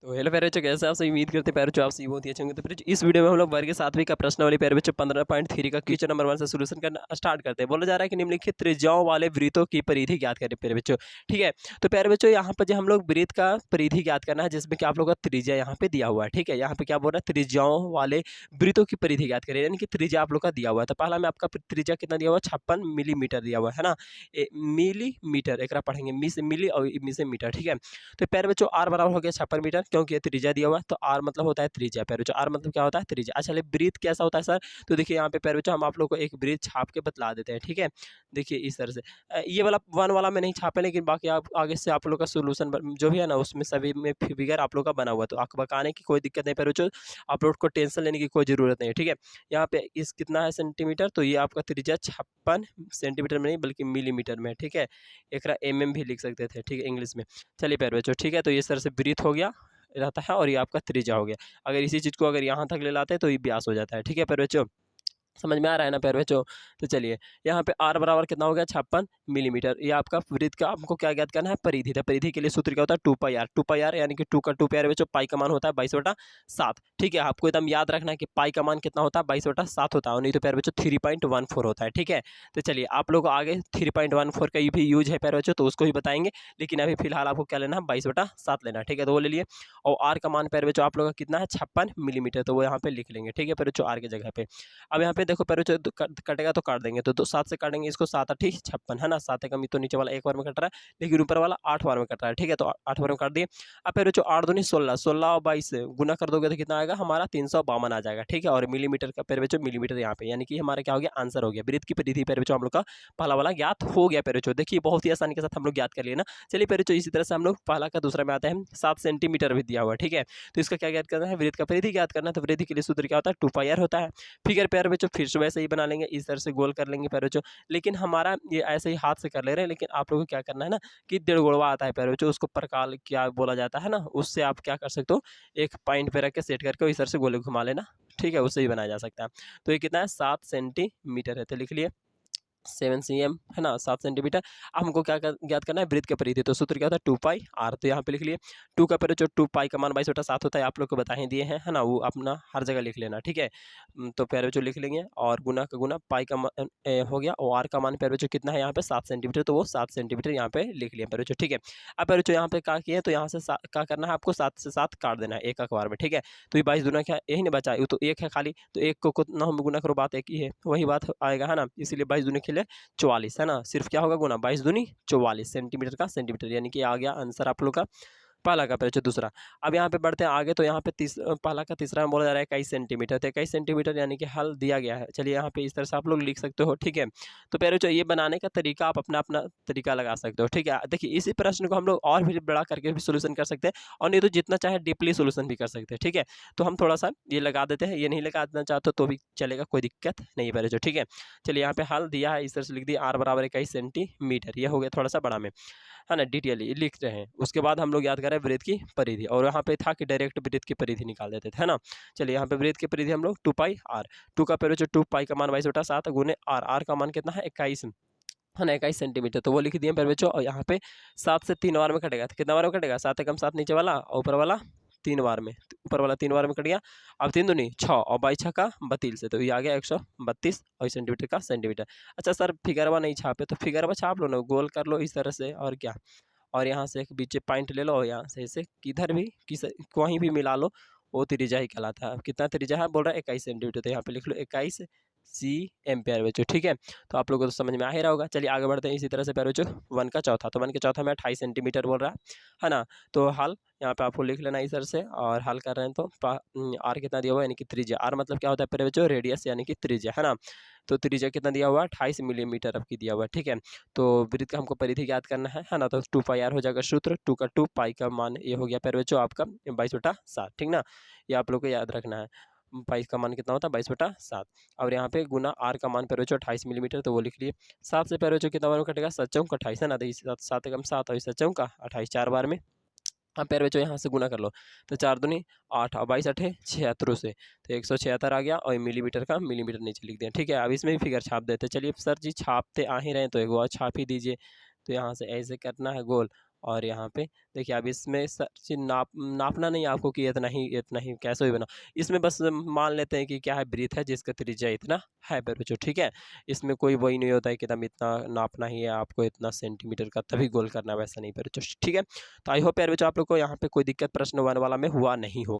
तो हेलो प्यारे बच्चों, कैसे आपसे उम्मीद करते हैं प्यारे बच्चों आप सभी बहुत ही अच्छे होंगे। तो फिर इस वीडियो में हम लोग वर्ग के 7वीं का प्रश्नावली प्यारे बच्चों 15.3 का क्वेश्चन नंबर 1 से सोल्यूशन करना स्टार्ट करते हैं। बोला जा रहा है कि निम्नलिखित त्रिज्याओं वाले वृत्तों की परिधि ज्ञात करें प्यारे बच्चों। ठीक है, तो प्यारे बच्चों यहाँ पर जो हम लोग वृत्त का परिधि ज्ञात करना है, जिसमें कि आप लोग का त्रिज्या यहाँ पे दिया हुआ है। ठीक है, यहाँ पे क्या बोल रहा है, त्रिज्याओं वाले वृत्तों की परिधि ज्ञात करें, यानी कि त्रिज्या आप लोग का दिया हुआ है। तो पहला में आपका त्रिज्या कितना दिया हुआ है, 56 मिलीमीटर दिया हुआ है ना। मिलीमीटर एक पढ़ेंगे, मी से मिली और मी से मीटर। ठीक है, तो प्यारे बच्चों आर बराबर हो गया 56 मीटर, क्योंकि ये त्रिज्या दिया हुआ है। तो आर मतलब होता है त्रिज्या। प्यारे बच्चों आर मतलब क्या होता है, त्रिज्या। अच्छा, वृत्त कैसा होता है सर, तो देखिए यहाँ पे प्यारे बच्चों हम आप लोग को एक वृत्त छाप के बतला देते हैं। ठीक है, देखिए इस तरह से ये वाला 1 वाला में नहीं छापे, लेकिन बाकी आप आगे से आप लोग का सोल्यूशन जो भी है ना, उसमें सभी में फिगर आप लोग का बना हुआ है। तो आंख बकाने की कोई दिक्कत नहीं प्यारे बच्चों, आप लोग को टेंशन लेने की कोई जरूरत नहीं है। ठीक है, यहाँ पे इस कितना है सेंटीमीटर, तो ये आपका त्रिज्या 56 सेंटीमीटर में नहीं बल्कि मिलीमीटर में। ठीक है, एक भी लिख सकते थे, ठीक है, इंग्लिश में। चलिए प्यारे बच्चों, ठीक है, तो इस तरह से वृत्त हो गया रहता है और ये आपका त्रिज्या हो गया। अगर इसी चीज़ को अगर यहाँ तक ले लाते हैं तो ये व्यास हो जाता है। ठीक है प्यारे बच्चों, समझ में आ रहा है ना प्यारे बच्चों। तो चलिए यहाँ पे आर बराबर कितना हो गया, 56 मिलीमीटर। ये आपका वृत्त का हमको क्या ज्ञात करना है, परिधि। तो परिधि के लिए सूत्र क्या होता है, 2 पाई आर। 2 पाई आर यानी कि 2 का 2 प्यारे बच्चों, पाई का मान होता है 22/7। ठीक है, आपको एकदम याद रखना है कि पाई का मान कितना होता है, 22/7 होता है, नहीं तो प्यारे बच्चों 3.14 होता है। ठीक है, तो चलिए आप लोग आगे 3.14 का भी यूज है प्यारे बच्चों, तो उसको भी बताएंगे, लेकिन अभी फिलहाल आपको क्या लेना है, 22/7 लेना है। ठीक है, तो वो ले लिए। और आर का मान प्यारे बच्चों आप लोग का कितना है, 56 मिलीमीटर, तो वो यहाँ पे लिख लेंगे। ठीक है प्यारे बच्चों, आर की जगह पे। अब यहाँ पे देखो प्यारे बच्चों कटेगा तो काट देंगे, तो 7 से काटेंगे इसको, 7 8 56 है ना। 7 कमी तो नीचे वाला एक बार में कट रहा है, लेकिन ऊपर वाला 8 बार में कट रहा है। ठीक है, तो 8 बार में काट दिए। अब फिर जो 8 दूनी 16, 16 और 22 से गुना कर दोगे तो कितना आएगा हमारा, 352 आ जाएगा। ठीक है, और मिलीमीटर का पैर बच्चों मिलीमीटर यहाँ पे, यानी कि हमारा क्या हो गया, आंसर हो गया। वृत्त की परिधि पैर बच्चों हम लोग का पहला वाला ज्ञात हो गया पैर बच्चों। देखिए बहुत ही आसानी के साथ हम लोग ज्ञात कर लिए ना। चलिए पैर बच्चों, इसी तरह से हम लोग पहला का दूसरा में आते हैं। 7 सेंटीमीटर भी दिया हुआ है। ठीक है, तो इसका क्या ज्ञात करना है, वृत्त का परिधि ज्ञात करना है। तो वृत्त के लिए सूत्र क्या होता है, 2 पाई आर होता है। फिगर पैर बच्चों फिर से वैसे ही बना लेंगे, इस तरह से गोल कर लेंगे पैर बच्चों। लेकिन हमारा ये ऐसे ही हाथ से कर ले रहे हैं, लेकिन आप लोगों को क्या करना है ना, कि डेढ़ गोड़वा आता है पैर बच्चों, उसको प्रकाल क्या बोला जाता है ना, उससे आप क्या कर सकते हो, एक पॉइंट पे रख के सेट करके इस तरह से गोले घुमा लेना। ठीक है, उससे ही बनाया जा सकता है। तो ये कितना है, 7 सेंटीमीटर है, तो लिख लिए 7 cm है ना, 7 सेंटीमीटर। अब हमको क्या ज्ञात करना है, वृत्त के परिधि। तो सूत्र क्या होता है, 2 पाई आर। तो यहाँ पे लिख लिए 2 का परिधि, 2 पाई का मान 22/7 होता है, आप लोग को बता ही दिए हैं, है ना, वो अपना हर जगह लिख लेना। ठीक है, तो प्यारे बच्चों लिख लेंगे, और गुना का गुना पाई का मान हो गया, और आर का मान प्यारे बच्चों कितना है यहाँ पे, 7 सेंटीमीटर, तो वो 7 सेंटीमीटर यहाँ पे लिख लिया प्यारे बच्चों। ठीक है, अब प्यारे बच्चों यहाँ पे क्या किए, तो यहाँ से क्या करना है, आपको 7 से 7 काट देना है एक अखबार में। ठीक है, तो ये 22 दूना क्या, यही नहीं बचा, ये तो एक है खाली, तो एक को कितना हम गुना करो, बात एक ही है, वही बात आएगा, है ना। इसीलिए 22 दूनी खेले 44, है ना, सिर्फ क्या होगा, गुना 22 दूनी 44 सेंटीमीटर का सेंटीमीटर, यानी कि आ गया आंसर आप लोग का पहला का परिचय। दूसरा, अब यहाँ पे बढ़ते हैं आगे, तो यहाँ पे पहला का तीसरा में बोला जा रहा है 21 सेंटीमीटर। तो 21 सेंटीमीटर यानी कि हल दिया गया है। चलिए यहाँ पे इस तरह से आप लोग लिख सकते हो। ठीक है, तो प्यारे ये बनाने का तरीका आप अपना अपना तरीका लगा सकते हो। ठीक है, देखिए इसी प्रश्न को हम लोग और भी बड़ा करके भी सोल्यूशन कर सकते हैं, और नहीं तो जितना चाहे डीपली सोल्यूशन भी कर सकते हैं। ठीक है, तो हम थोड़ा सा ये लगा देते हैं, ये नहीं लगा देना चाहते तो भी चलेगा, कोई दिक्कत नहीं प्यारे। ठीक है, चलिए यहाँ पे हल दिया है, इस तरह से लिख दिया, आर बराबर 21 सेंटीमीटर, ये हो गया थोड़ा सा बड़ा में, है ना, डिटेयली लिख रहे हैं। उसके बाद हम लोग याद करें वृत्त की परिधि, और यहाँ पे था कि डायरेक्ट वृत्त की परिधि निकाल देते थे, है ना। चलिए यहाँ पे वृत्त की परिधि हम लोग 2 पाई आर, 2 का परिचय 2 पाई का मान 22/7 गुने आर, आर का मान कितना है 21, है ना, 21 सेंटीमीटर, तो वो लिख दिए पैर बच्चों। और यहाँ पे 7 से 3 बार में कटेगा, तो कितना बार में कटेगा, 7 एकम 7 नीचे वाला, और ऊपर वाला 3 बार में, ऊपर वाला 3 बार में कट गया। अब 3 दूनी 6 और 22 6 का 32 से, तो ये आ गया 132 और सेंटीमीटर का सेंटीमीटर। अच्छा सर फिगरवा नहीं छापे, तो फिगरवा छाप लो ना, गोल कर लो इस तरह से, और क्या, और यहाँ से एक बीच पॉइंट ले लो, यहाँ से इसे किधर भी कहीं भी मिला लो, वो त्रिज्या ही कहलाता है। अब कितना त्रिज्या है, बोल रहा है 21 सेंटीमीटर, तो यहाँ पे लिख लो 21 cm प्यारे बच्चों। ठीक है, तो आप लोगों को तो समझ में आ ही रहा होगा। चलिए आगे बढ़ते हैं इसी तरह से प्यारे बच्चों। 1 का चौथा, तो 1 के चौथा में 28 सेंटीमीटर बोल रहा है ना। तो हल यहाँ पे आपको लिख लेना इस तरह से, और हल कर रहे हैं तो आर कितना दिया हुआ है, यानी कि त्रिज्या। आर मतलब क्या होता है प्यारे बच्चों, रेडियस यानी कि त्रिज्या, है ना। तो त्रिज्या कितना दिया हुआ है, 28 मिलीमीटर आपकी दिया हुआ है। ठीक है, तो वृत्त का हमको परिधि ज्ञात करना है ना, तो 2 पाई आर हो जाएगा सूत्र, 2 का 2 पाई का मान ये हो गया प्यारे बच्चों आपका 22/7। ठीक ना, ये आप लोग को याद रखना है, पाई का मान कितना होता है 22/7, और यहाँ पे गुना आर का मान प्यारे बच्चों 28 मिलीमीटर, तो वो लिख लिए। 7 से प्यारे बच्चों कितना बार में कटेगा, 7 चौक 28, है ना, तो 7 एकम 7 और 7 चौक 28 4 बार में। अब प्यारे बच्चों यहाँ से गुना कर लो, तो 4 दूनी 8 और 22 8 76 से, तो 176 आ गया, और मिलीमीटर का मिलीमीटर नीचे लिख दिया। ठीक है, अब इसमें भी फिगर छाप देते। चलिए सर जी छापते आ ही रहे हैं, तो एक बार छाप ही दीजिए। तो यहाँ से ऐसे करना है गोल, और यहाँ पे देखिए अब इसमें नापना नहीं आपको कि इतना ही कैसे भी बना। इसमें बस मान लेते हैं कि क्या है, ब्रीथ है जिसका त्रिज्या इतना है प्यारे बच्चों, ठीक है। इसमें कोई वही नहीं होता है कि एकदम इतना नापना ही है आपको, इतना सेंटीमीटर का तभी गोल करना है, वैसा नहीं प्यारे बच्चों, ठीक है। तो आई होप प्यारे बच्चों आप लोग को यहाँ पे कोई दिक्कत प्रश्न वन वाला में हुआ नहीं हो।